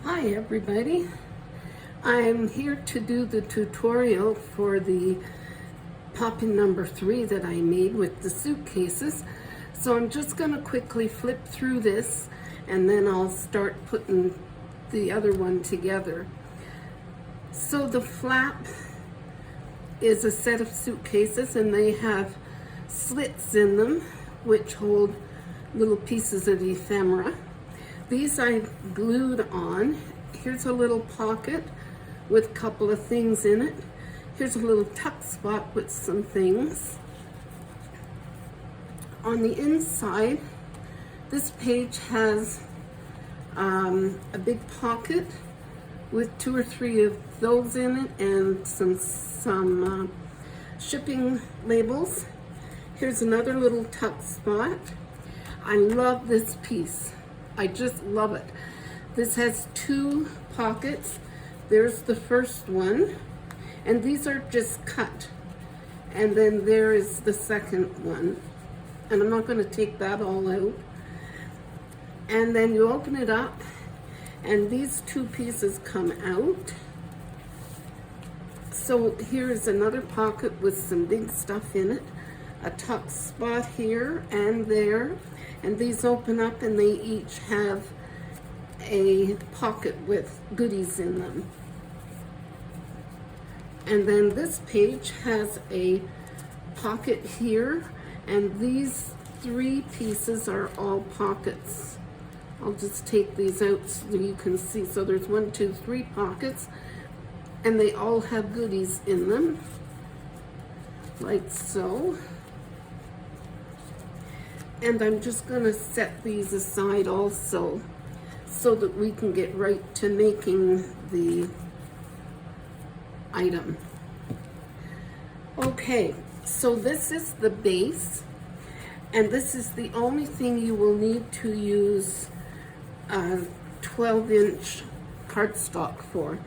Hi everybody, I'm here to do the tutorial for the poppin number 3 that I made with the suitcases. So I'm just going to quickly flip through this and then I'll start putting the other one together. So the flap is a set of suitcases and they have slits in them which hold little pieces of ephemera. These I glued on. Here's a little pocket with a couple of things in it. Here's a little tuck spot with some things. On the inside, this page has a big pocket with 2 or 3 of those in it and some shipping labels. Here's another little tuck spot. I love this piece. I just love it. This has 2 pockets. There's the first one, and these are just cut. And then there is the second one. And I'm not going to take that all out. And then you open it up, and these 2 pieces come out. So here's another pocket with some big stuff in it. A tuck spot here and there. And these open up and they each have a pocket with goodies in them. And then this page has a pocket here, and these 3 pieces are all pockets. I'll just take these out so you can see. So there's 1, 2, 3 pockets, and they all have goodies in them, like so. And I'm just going to set these aside also so that we can get right to making the item. Okay, so this is the base, and this is the only thing you will need to use 12-inch cardstock for,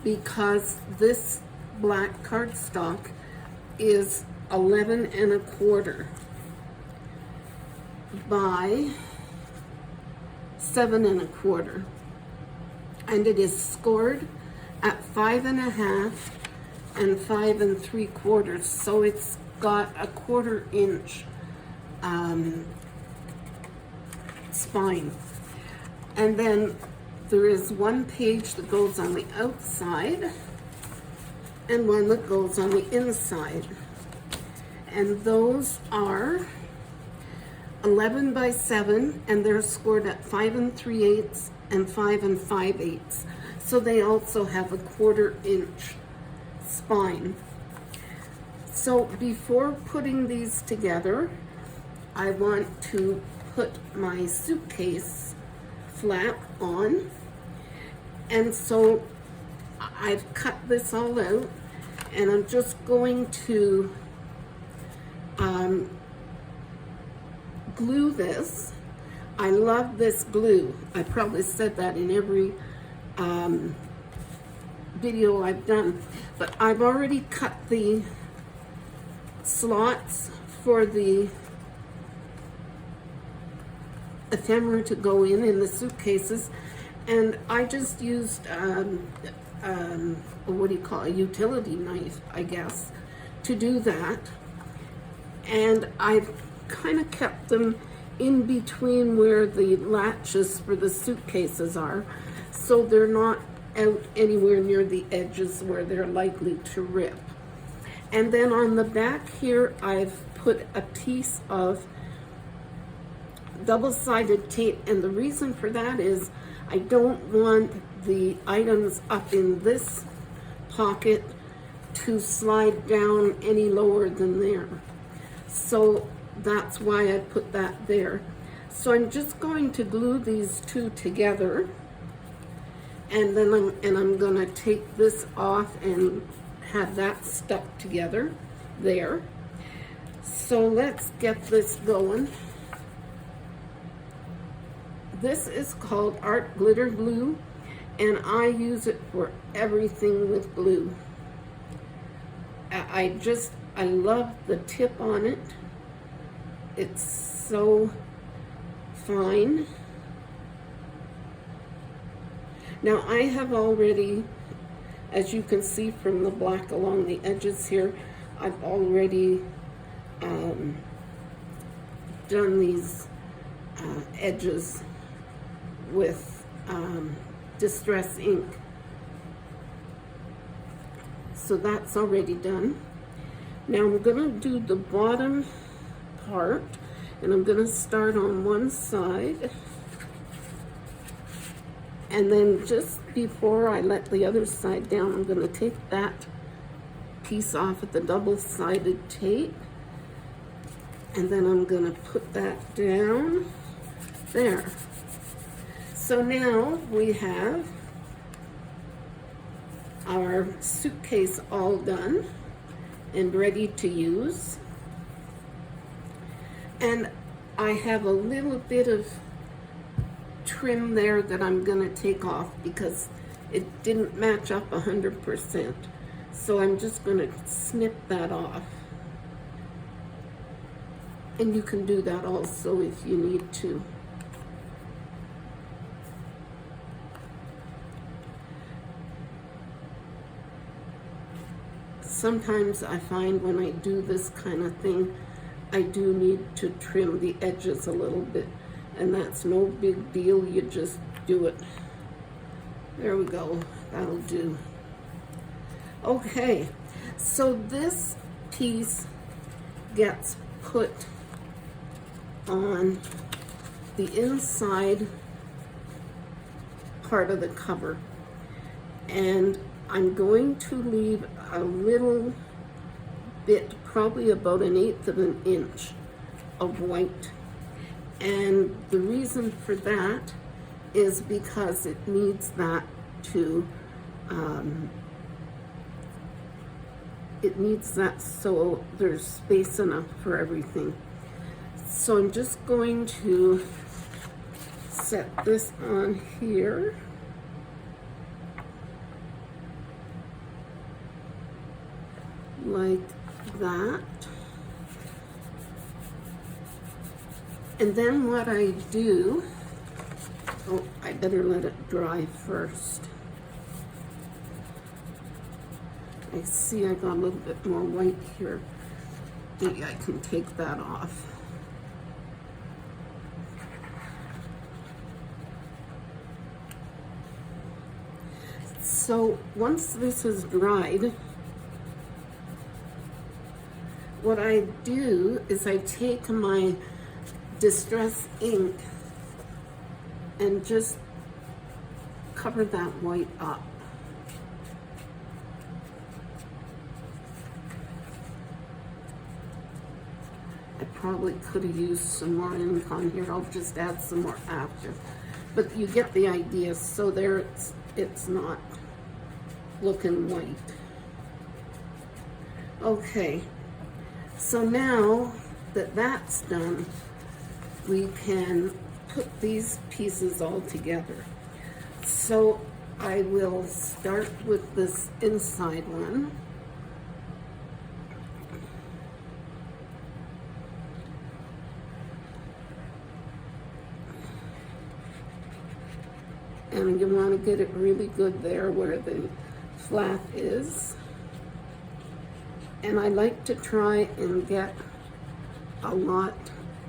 because this black cardstock is 11 1/4 by 7 1/4, and it is scored at 5 1/2 and 5 3/4, so it's got a 1/4 inch spine. And then there is 1 page that goes on the outside and 1 that goes on the inside, and those are 11 by 7, and they're scored at 5 3/8 and 5 5/8. So they also have a 1/4 inch spine. So before putting these together, I want to put my suitcase flap on. And so I've cut this all out, and I'm just going to glue this. I love this glue. I probably said that in every video I've done, but I've already cut the slots for the ephemera to go in the suitcases, and I just used what do you call, a utility knife, I guess, to do that. And I've kind of kept them in between where the latches for the suitcases are, so they're not out anywhere near the edges where they're likely to rip. And then on the back here, I've put a piece of double-sided tape, and the reason for that is I don't want the items up in this pocket to slide down any lower than there. So that's why I put that there. So I'm just going to glue these 2 together, and then I'm going to take this off and have that stuck together there. So let's get this going. This is called Art Glitter Glue, and I use it for everything with glue. I love the tip on it. It's so fine. Now I have already, as you can see from the black along the edges here, I've already done these edges with distress ink. So that's already done. Now I'm gonna do the bottom part, and I'm gonna start on one side, and then just before I let the other side down, I'm gonna take that piece off of the double-sided tape, and then I'm gonna put that down there. So now we have our suitcase all done and ready to use. And I have a little bit of trim there that I'm gonna take off because it didn't match up 100%. So I'm just gonna snip that off. And you can do that also if you need to. Sometimes I find when I do this kind of thing, I do need to trim the edges a little bit, and that's no big deal, you just do it. There we go, that'll do. Okay, so this piece gets put on the inside part of the cover, and I'm going to leave a little bit, probably about 1/8 of an inch of white. And the reason for that is because it needs that to, so there's space enough for everything. So I'm just going to set this on here. Like that. And then what I do, oh, I better let it dry first. I see I got a little bit more white here. Maybe I can take that off. So once this is dried, what I do is I take my distress ink and just cover that white up. I probably could have used some more ink on here. I'll just add some more after. But you get the idea. So there it's not looking white. Okay. So now that that's done, we can put these pieces all together. So I will start with this inside one. And you want to get it really good there where the flap is. And I like to try and get a lot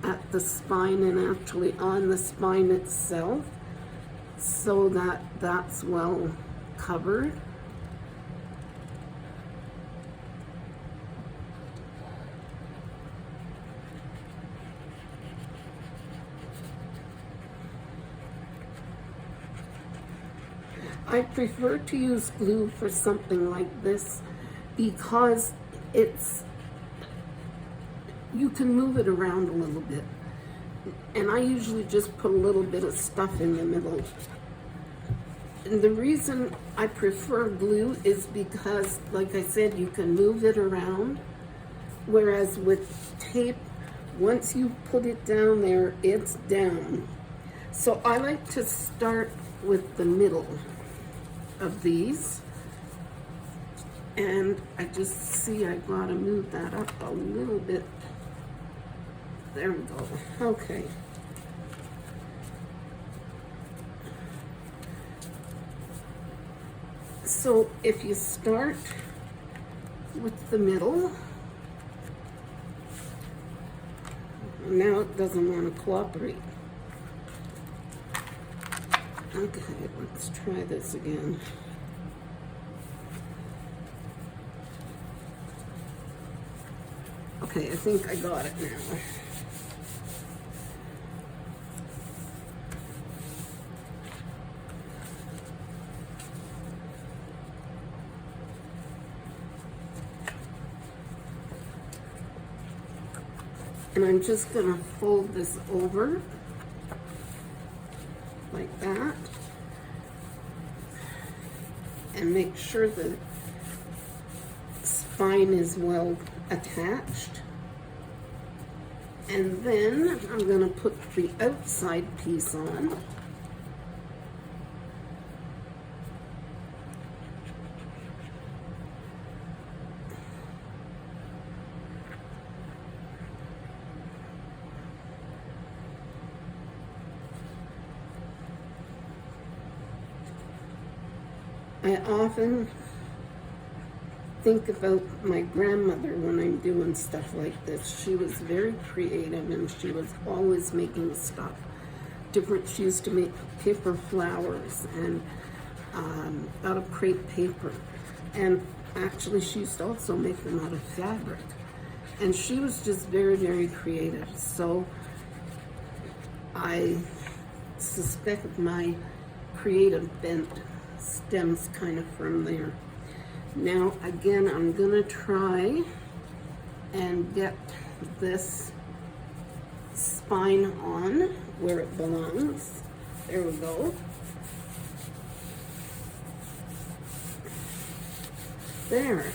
at the spine and actually on the spine itself so that that's well covered. I prefer to use glue for something like this because you can move it around a little bit. And I usually just put a little bit of stuff in the middle. And the reason I prefer glue is because, like I said, you can move it around. Whereas with tape, once you put it down there, it's down. So I like to start with the middle of these. And I just see I gotta move that up a little bit. There we go. Okay. So if you start with the middle, now it doesn't want to cooperate. Okay, let's try this again. Okay, I think I got it now. And I'm just going to fold this over like that and make sure the spine is well attached. And then I'm going to put the outside piece on. I often think about my grandmother when I'm doing stuff like this. She was very creative and she was always making stuff different. She used to make paper flowers and out of crepe paper. And actually she used to also make them out of fabric. And she was just very, very creative. So I suspect my creative bent stems kind of from there. Now again, I'm gonna try and get this spine on where it belongs. There we go. There.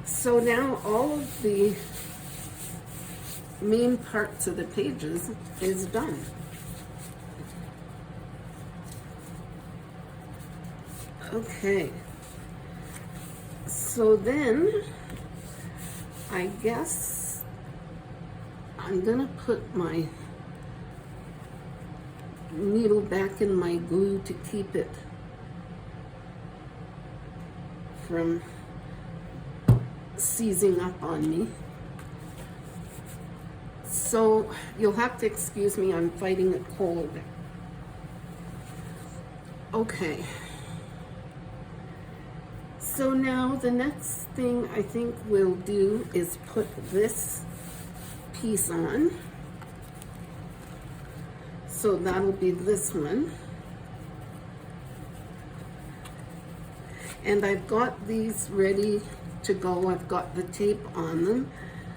So now all of the main parts of the pages is done. Okay, so then I guess I'm gonna put my needle back in my glue to keep it from seizing up on me. So you'll have to excuse me, I'm fighting a cold. Okay. So now the next thing I think we'll do is put this piece on. So that'll be this one. And I've got these ready to go. I've got the tape on them,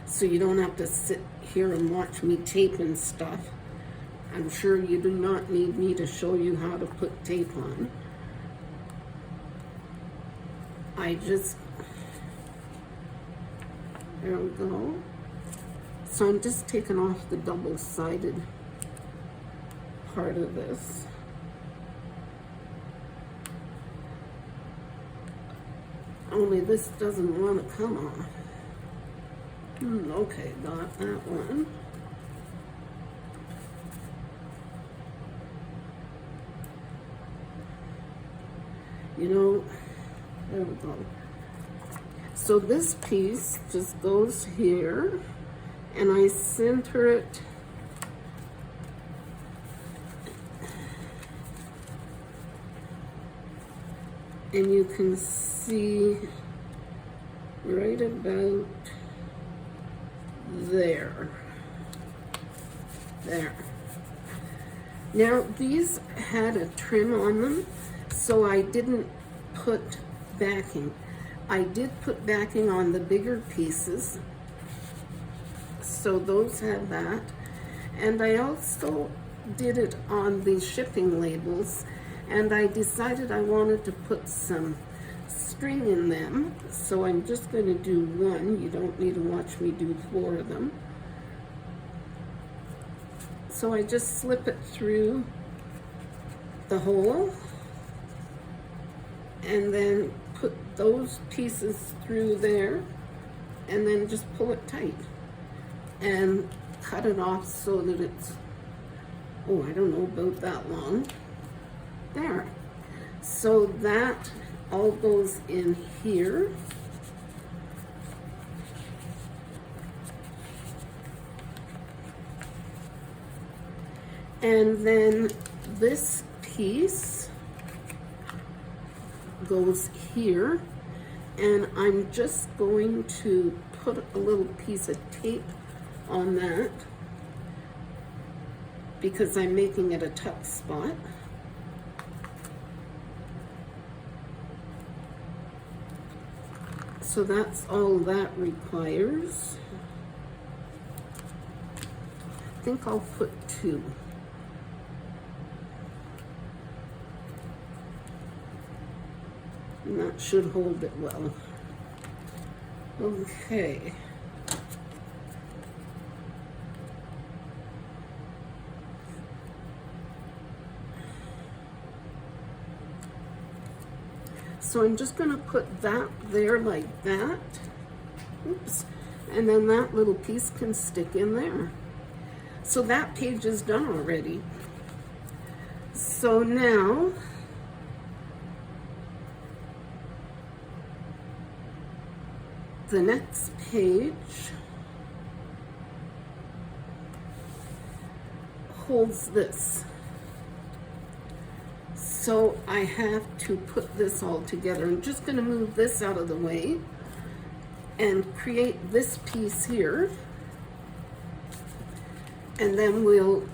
so you don't have to sit here and watch me tape and stuff. I'm sure you do not need me to show you how to put tape on. There we go. So I'm just taking off the double-sided part of this. Only this doesn't want to come off. Okay, got that one. You know, there we go. So this piece just goes here, and I center it and you can see right about there. There. Now these had a trim on them, so I didn't put backing. I did put backing on the bigger pieces, so those had that. And I also did it on the shipping labels, and I decided I wanted to put some string in them, so I'm just going to do one. You don't need to watch me do 4 of them. So I just slip it through the hole and then put those pieces through there and then just pull it tight and cut it off so that it's, oh, I don't know, about that long. There. So that all goes in here. And then this piece goes here, and I'm just going to put a little piece of tape on that because I'm making it a tuck spot. So that's all that requires. I think I'll put 2. And that should hold it well. Okay. So I'm just going to put that there like that. Oops. And then that little piece can stick in there. So that page is done already. So now the next page holds this. So I have to put this all together. I'm just going to move this out of the way and create this piece here. And then we'll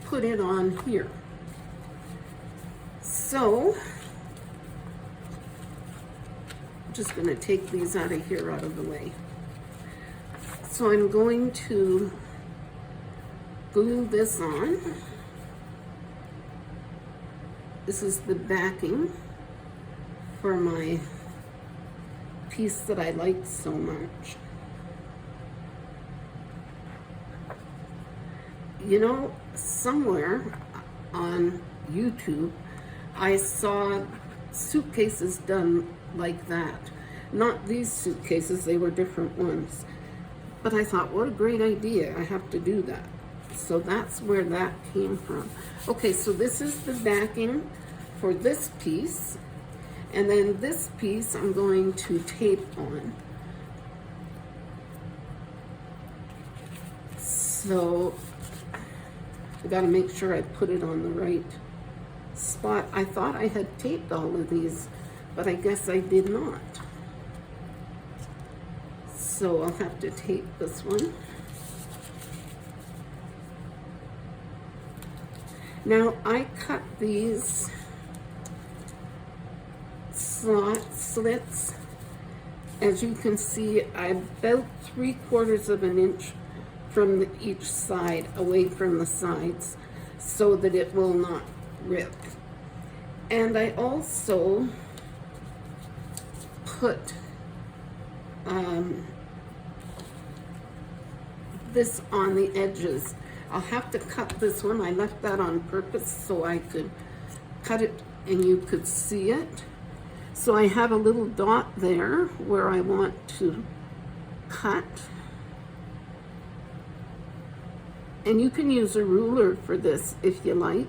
put it on here. So I'm just going to take these out of here, out of the way. So I'm going to glue this on. This is the backing for my piece that I like so much. You know, somewhere on YouTube, I saw suitcases done like that. Not these suitcases, they were different ones. But I thought, what a great idea, I have to do that. So that's where that came from. Okay, so this is the backing for this piece. And then this piece I'm going to tape on. So I gotta make sure I put it on the right spot. I thought I had taped all of these, but I guess I did not. So I'll have to tape this one. Now I cut these slits, as you can see, I'm about 3/4 of an inch from each side, away from the sides, so that it will not rip. And I also put this on the edges. I'll have to cut this one. I left that on purpose so I could cut it and you could see it. So I have a little dot there where I want to cut. And you can use a ruler for this if you like.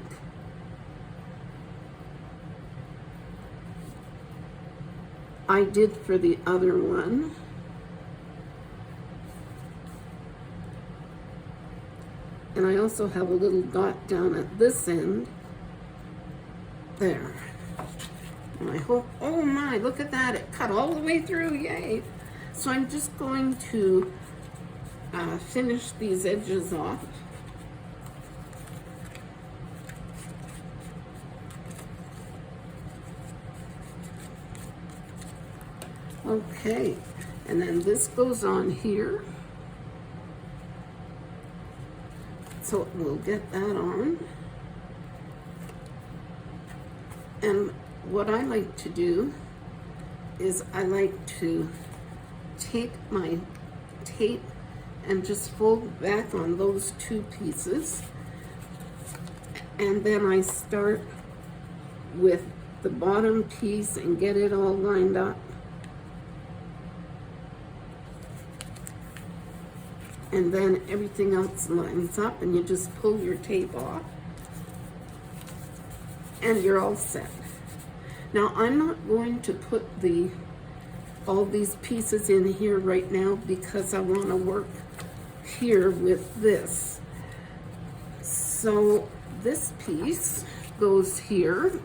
I did for the other one. And I also have a little dot down at this end. There. And I hope, oh my, look at that, it cut all the way through, yay. So I'm just going to finish these edges off. Okay, and then this goes on here. So we'll get that on. And what I like to do is I like to take my tape and just fold back on those 2 pieces. And then I start with the bottom piece and get it all lined up. And then everything else lines up and you just pull your tape off and you're all set. Now I'm not going to put all these pieces in here right now because I want to work here with this. So this piece goes here.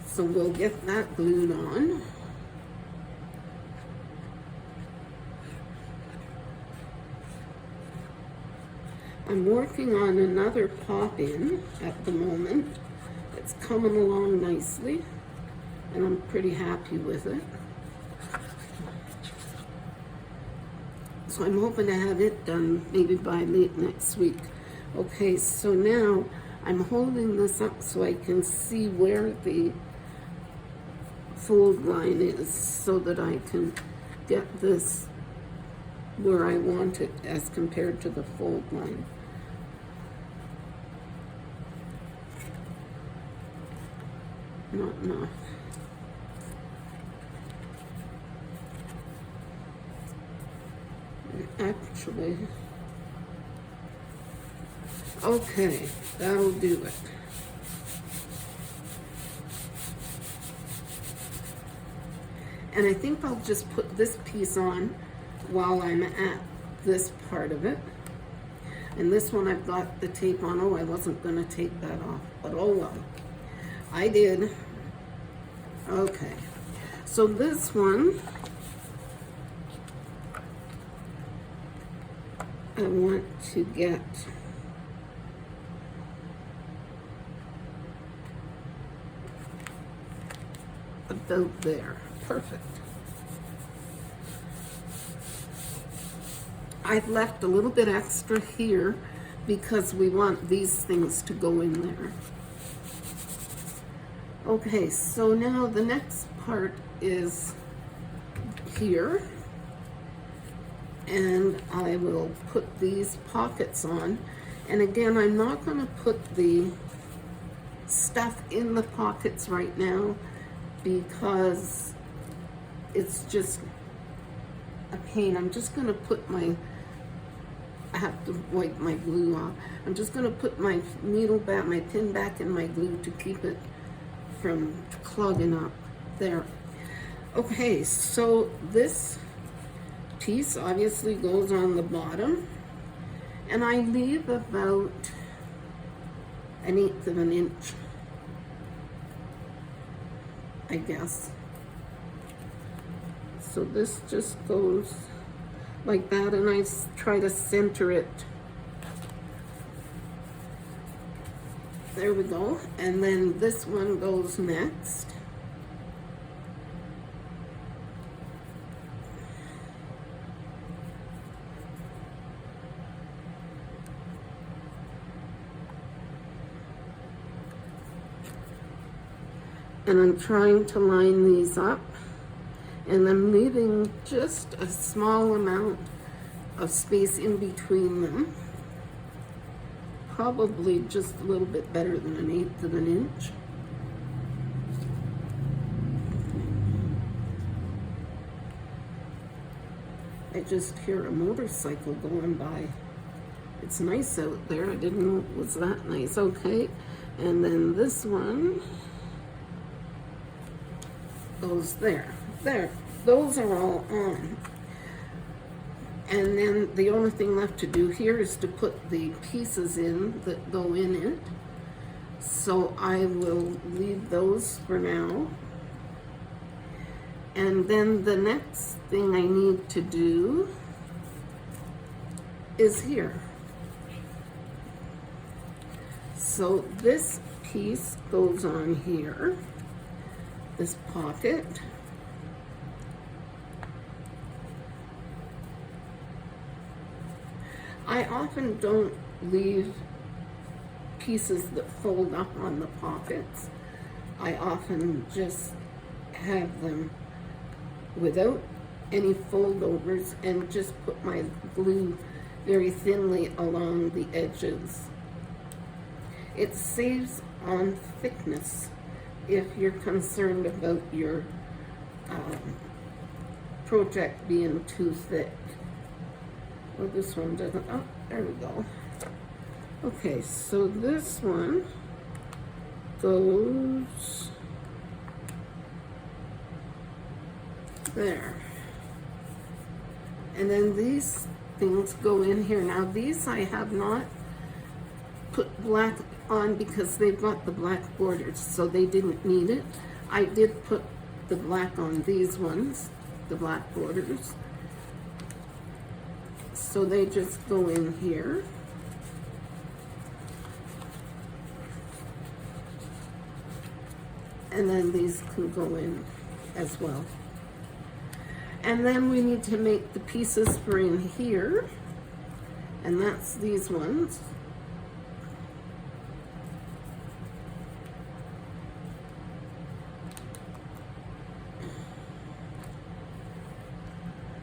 So we'll get that glued on. I'm working on another pop-in at the moment. It's coming along nicely, and I'm pretty happy with it. So I'm hoping to have it done maybe by late next week. Okay, so now I'm holding this up so I can see where the fold line is so that I can get this where I want it as compared to the fold line. Not enough. Actually, okay, that'll do it. And I think I'll just put this piece on while I'm at this part of it. And this one I've got the tape on. Oh, I wasn't going to take that off, but oh well. I did. Okay. So this one, I want to get about there. Perfect. I've left a little bit extra here because we want these things to go in there. Okay, so now the next part is here. And I will put these pockets on. And again, I'm not going to put the stuff in the pockets right now because it's just a pain. I'm just going to put my, I have to wipe my glue off. I'm just going to put my needle back, my pin back in my glue to keep it from clogging up there. Okay, so this piece obviously goes on the bottom, and I leave about 1/8 of an inch, I guess. So this just goes like that, and I try to center it. There we go. And then this one goes next. And I'm trying to line these up, and I'm leaving just a small amount of space in between them. Probably just a little bit better than 1/8 of an inch. I just hear a motorcycle going by. It's nice out there. I didn't know it was that nice. Okay, and then this one goes there. There. Those are all on. And then the only thing left to do here is to put the pieces in that go in it. So I will leave those for now. And then the next thing I need to do is here. So this piece goes on here, this pocket. I often don't leave pieces that fold up on the pockets. I often just have them without any foldovers and just put my glue very thinly along the edges. It saves on thickness if you're concerned about your project being too thick. Well, this one doesn't, oh, there we go. Okay, so this one goes There. And then these things go in here. Now these I have not put black on because they've got the black borders, so they didn't need it. I did put the black on these ones, the black borders. So they just go in here. And then these can go in as well. And then we need to make the pieces for in here. And that's these ones.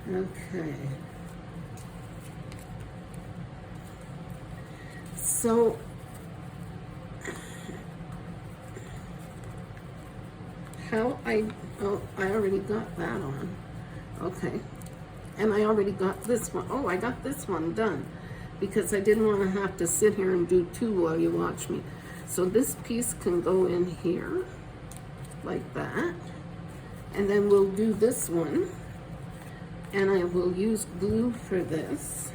Okay. So I already got that on. Okay. And I already got this one. Oh, I got this one done because I didn't want to have to sit here and do two while you watch me. So this piece can go in here like that. And then we'll do this one. And I will use glue for this.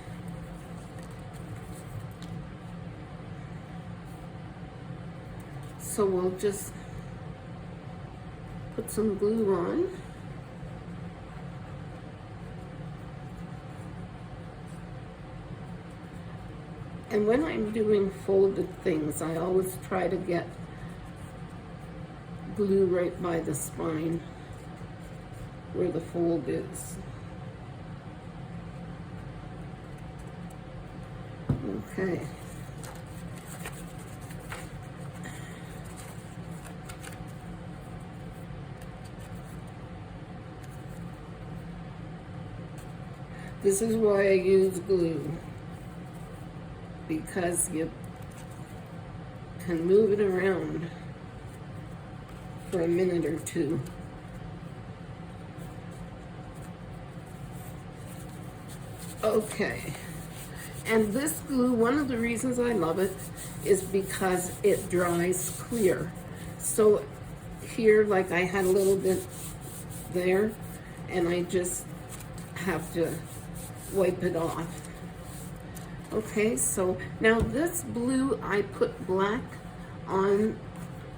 So we'll just put some glue on. And when I'm doing folded things, I always try to get glue right by the spine where the fold is. Okay. This is why I use glue, because you can move it around for a minute or two. Okay. And this glue, one of the reasons I love it is because it dries clear. So here, like I had a little bit there, and I just have to wipe it off. Okay, so now this blue, I put black on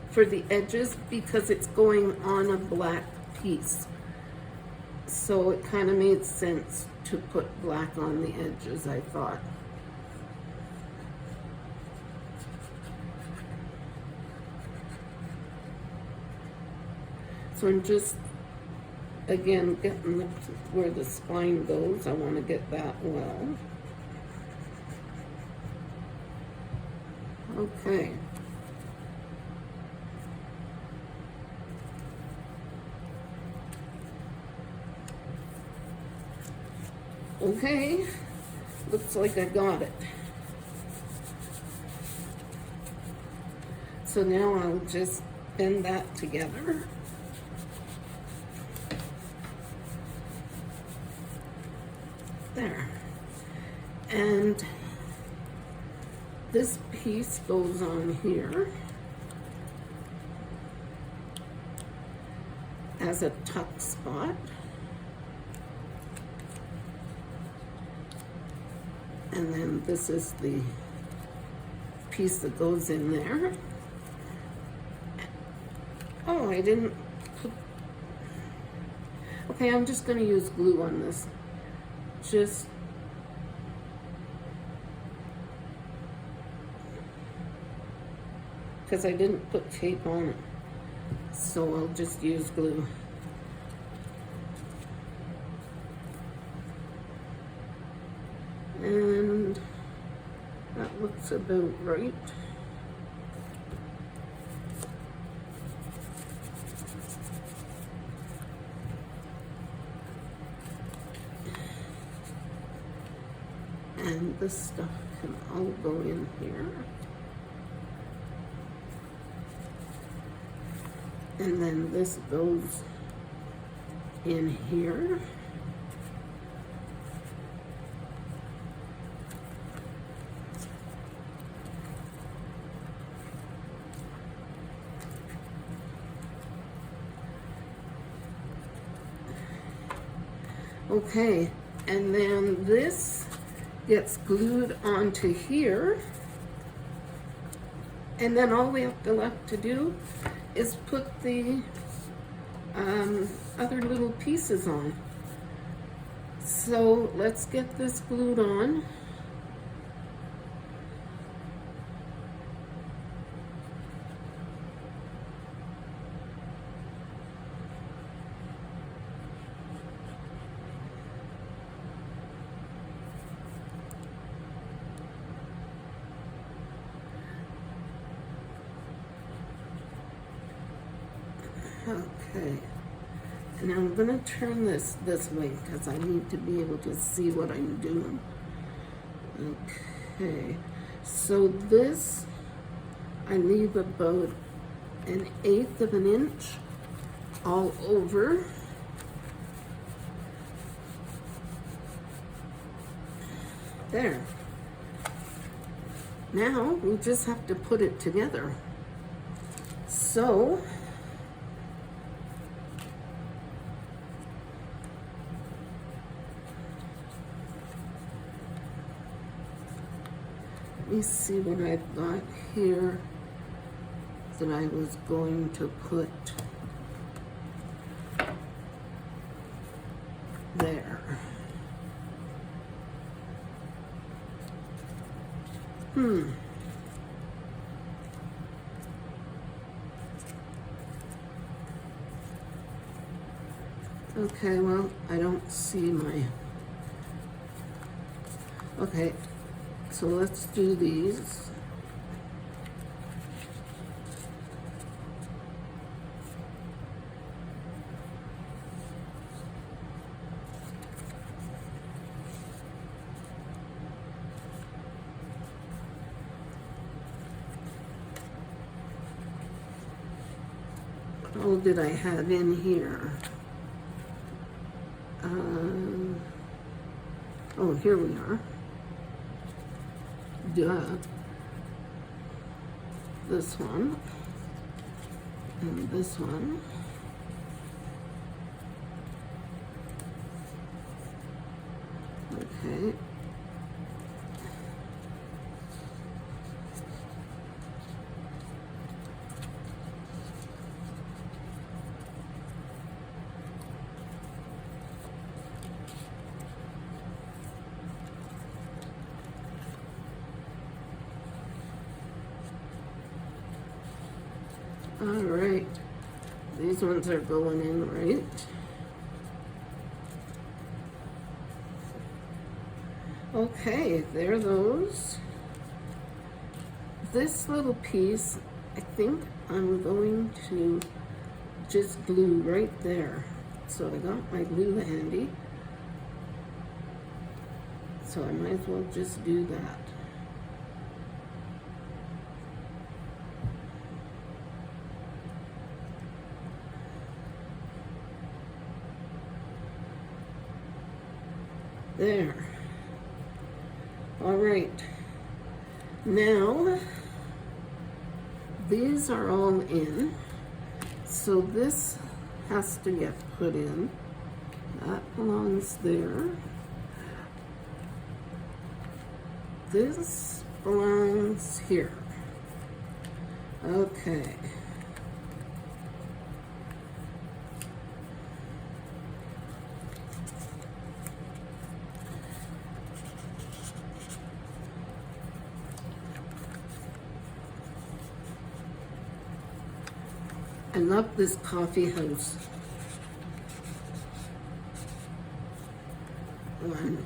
for the edges because it's going on a black piece. So it kind of made sense to put black on the edges, I thought. So I'm just, again, getting where the spine goes. I want to get that well. Okay. Okay, looks like I got it. So now I'll just bend that together. There. And this piece goes on here as a tuck spot. And then this is the piece that goes in there. Oh, I didn't put... Okay, I'm just going to use glue on this. Just... because I didn't put tape on it. So I'll just use glue. And that looks about right. And this stuff can all go in here. And then this goes in here. Okay, and then this gets glued onto here. And then all we have left to do is put the other little pieces on. So let's get this glued on. Okay, and I'm gonna turn this way because I need to be able to see what I'm doing. Okay, so this, I leave about 1/8 of an inch all over. There. Now we just have to put it together. So, let me see what I've got here that I was going to put there. Okay, well, I don't see my... Okay, so let's do these. What all did I have in here? Oh, here we are. Duh. This one. And this one. Okay. All right, these ones are going in right. Okay, there are those. This little piece, I think I'm going to just glue right there. So I got my glue handy. So I might as well just do that. There. All right. Now, these are all in. So this has to get put in. That belongs there. This belongs here. Okay. I love this coffee house one.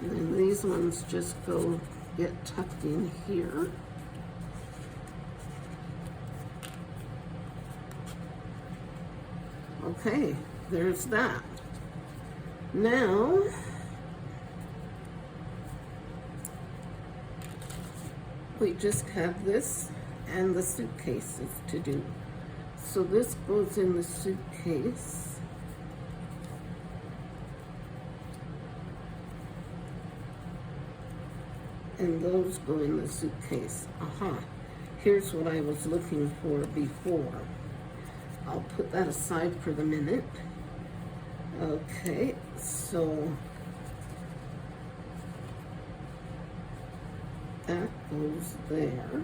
And then these ones just go get tucked in here. Okay, there's that. Now, we just have this and the suitcases to do. So this goes in the suitcase. And those go in the suitcase. Aha, here's what I was looking for before. I'll put that aside for the minute. Okay, so that goes there.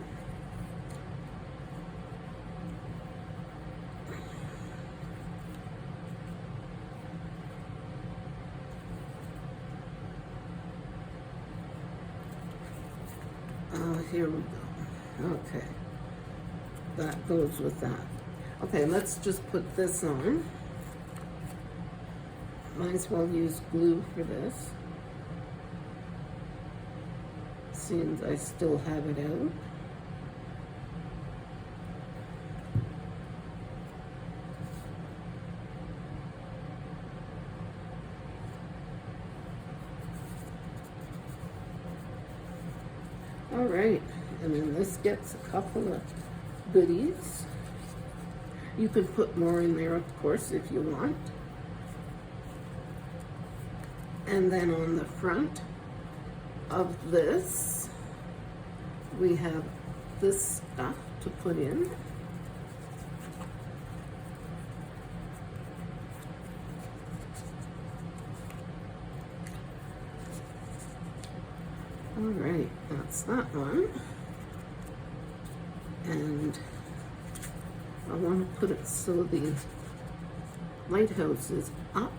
Here we go. Okay, that goes with that. Okay, let's just put this on. Might as well use glue for this, since I still have it out. All right, and then this gets a couple of goodies. You can put more in there, of course, if you want. And then on the front of this, we have this stuff to put in. All right, that's that one. And I want to put it so the lighthouse is up.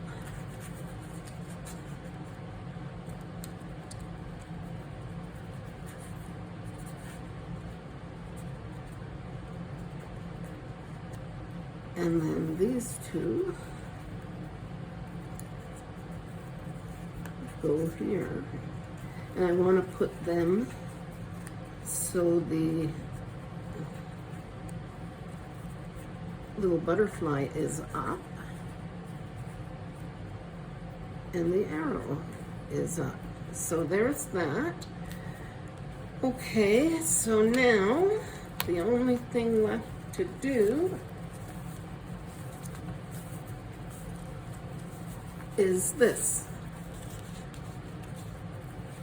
And then these two go here. And I want to put them so the little butterfly is up and the arrow is up. So there's that. Okay, so now the only thing left to do is this.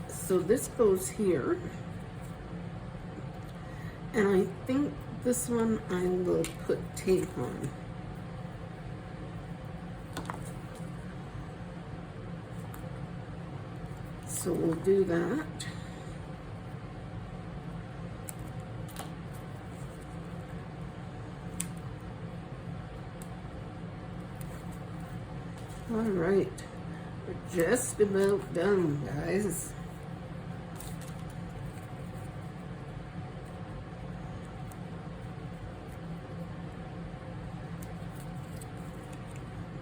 So this goes here, and I think this one I will put tape on. So we'll do that. All right, we're just about done, guys.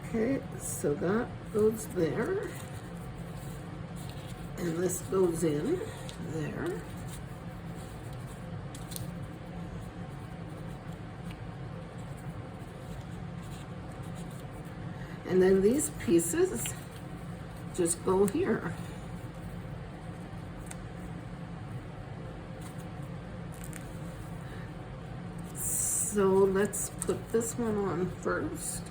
Okay, so that goes there, and this goes in there. And then these pieces just go here. So let's put this one on first.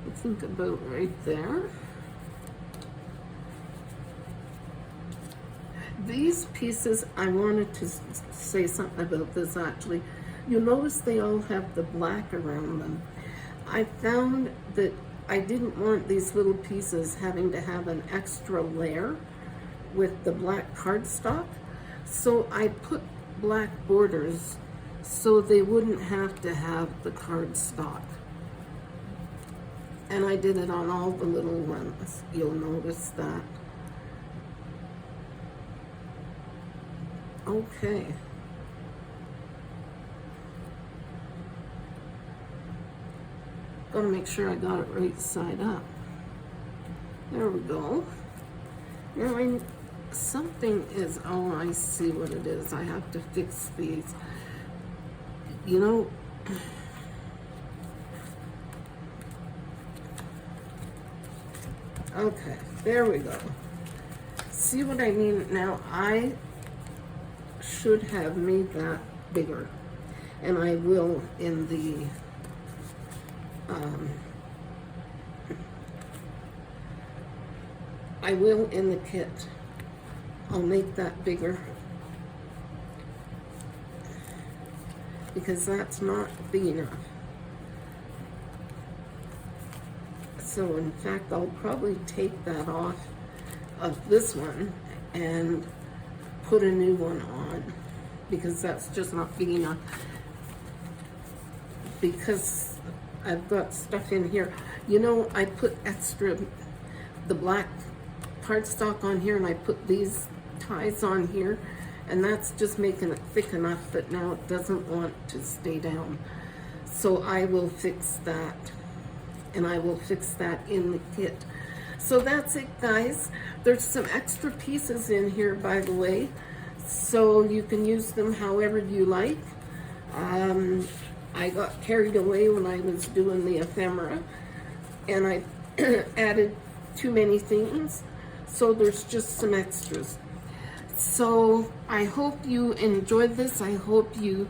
I think about right there. These pieces, I wanted to say something about this actually. You'll notice they all have the black around them. I found that I didn't want these little pieces having to have an extra layer with the black cardstock, so I put black borders so they wouldn't have to have the cardstock. And I did it on all the little ones. You'll notice that. Okay. Gotta make sure I got it right side up. There we go. Now something is, oh, I see what it is. I have to fix these. You know, okay, there we go. See what I mean? Now should have made that bigger, and I will in the kit. I'll make that bigger because that's not big enough. So in fact, I'll probably take that off of this one and put a new one on because that's just not big enough. Because I've got stuff in here. You know, I put extra, the black cardstock on here, and I put these ties on here, and that's just making it thick enough that now it doesn't want to stay down. So I will fix that, and I will fix that in the kit. So that's it, guys. There's some extra pieces in here, by the way, so you can use them however you like. I got carried away when I was doing the ephemera, and I added too many things, so there's just some extras. So I hope you enjoyed this. I hope you